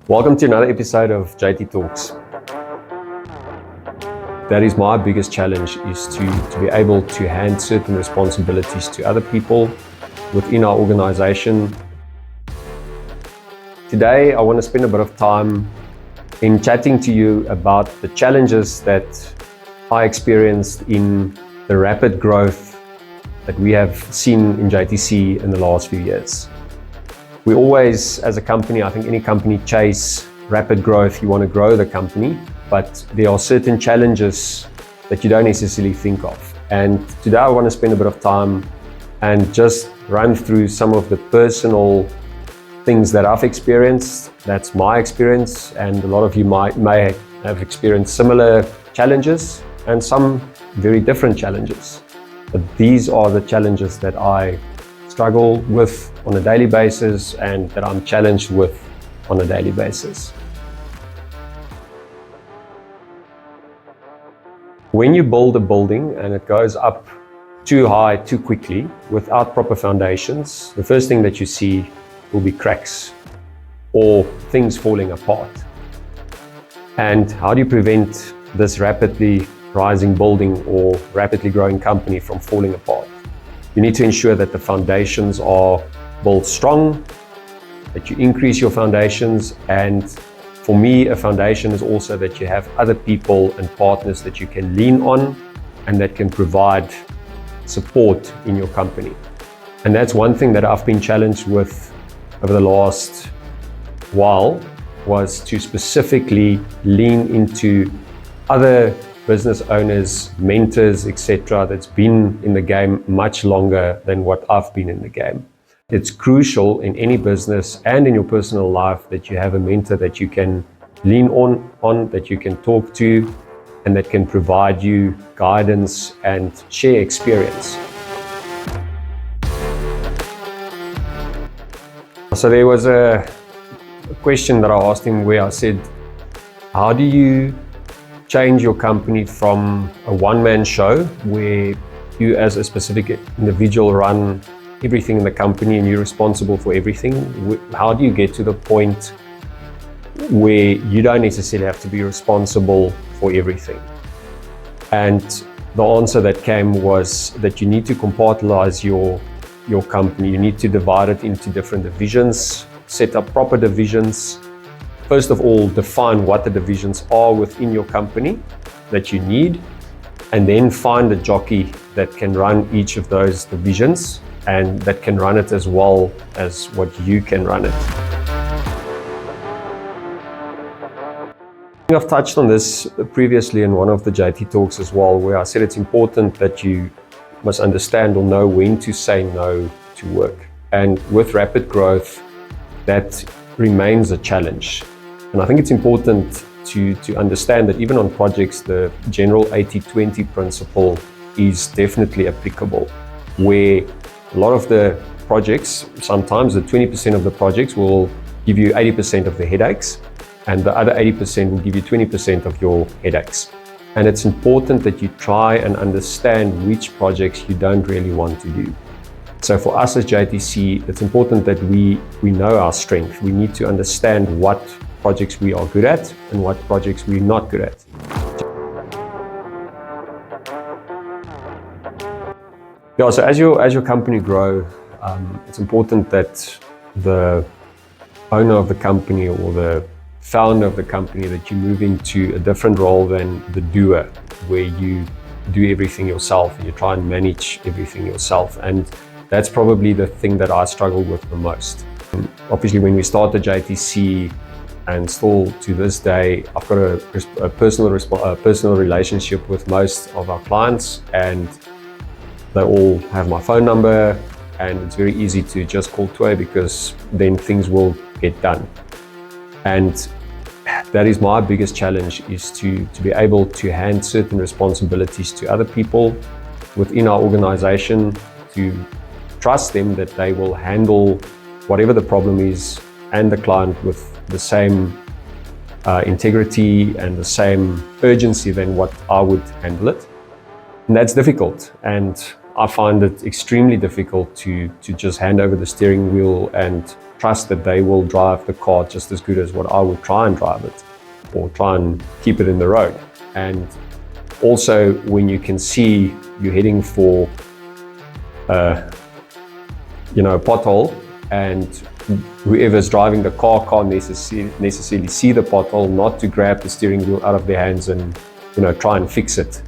Welcome to another episode of JT Talks. That is my biggest challenge, is to be able to hand certain responsibilities to other people within our organization. Today, I want to spend a bit of time in chatting to you about the challenges that I experienced in the rapid growth that we have seen in JTC in the last few years. We always, as a company, I think any company, chase rapid growth. You want to grow the company, but there are certain challenges that you don't necessarily think of. And today I want to spend a bit of time and just run through some of the personal things that I've experienced. That's my experience, and a lot of you may have experienced similar challenges and some very different challenges. But these are the challenges that I struggle with on a daily basis and that I'm challenged with on a daily basis. When you build a building and it goes up too high too quickly without proper foundations, the first thing that you see will be cracks or things falling apart. And how do you prevent this rapidly rising building or rapidly growing company from falling apart? You need to ensure that the foundations are built strong, that you increase your foundations, and for me, a foundation is also that you have other people and partners that you can lean on and that can provide support in your company. And that's one thing that I've been challenged with over the last while, was to specifically lean into other business owners, mentors, etc., that's been in the game much longer than what I've been in the game. It's crucial in any business and in your personal life that you have a mentor that you can lean on, that you can talk to, and that can provide you guidance and share experience. So there was a question that I asked him where I said, how do you change your company from a one-man show where you as a specific individual run everything in the company and you're responsible for everything? How do you get to the point where you don't necessarily have to be responsible for everything? And the answer that came was that you need to compartmentalize your company. You need to divide it into different divisions, set up proper divisions. First of all, define what the divisions are within your company that you need, and then find a jockey that can run each of those divisions and that can run it as well as what you can run it. I've touched on this previously in one of the JT Talks as well, where I said it's important that you must understand or know when to say no to work. And with rapid growth, that remains a challenge. And I think it's important to understand that even on projects, the general 80-20 principle is definitely applicable, where a lot of the projects, sometimes the 20% of the projects will give you 80% of the headaches, and the other 80% will give you 20% of your headaches. And it's important that you try and understand which projects you don't really want to do. So for us as JTC, it's important that we know our strength. We need to understand what projects we are good at and what projects we're not good at. Yeah, so as your company grow, it's important that the owner of the company or the founder of the company, that you move into a different role than the doer, where you do everything yourself and you try and manage everything yourself. And that's probably the thing that I struggle with the most. Obviously, when we started JTC, and still to this day, I've got a personal relationship with most of our clients, and they all have my phone number, and it's very easy to just call Toit because then things will get done. And that is my biggest challenge, is to be able to hand certain responsibilities to other people within our organization, to trust them that they will handle whatever the problem is and the client with the same integrity and the same urgency than what I would handle it. And that's difficult. And I find it extremely difficult to just hand over the steering wheel and trust that they will drive the car just as good as what I would try and drive it, or try and keep it in the road. And also, when you can see you're heading for a pothole, and whoever's driving the car can't necessarily see the pothole, not to grab the steering wheel out of their hands and try and fix it.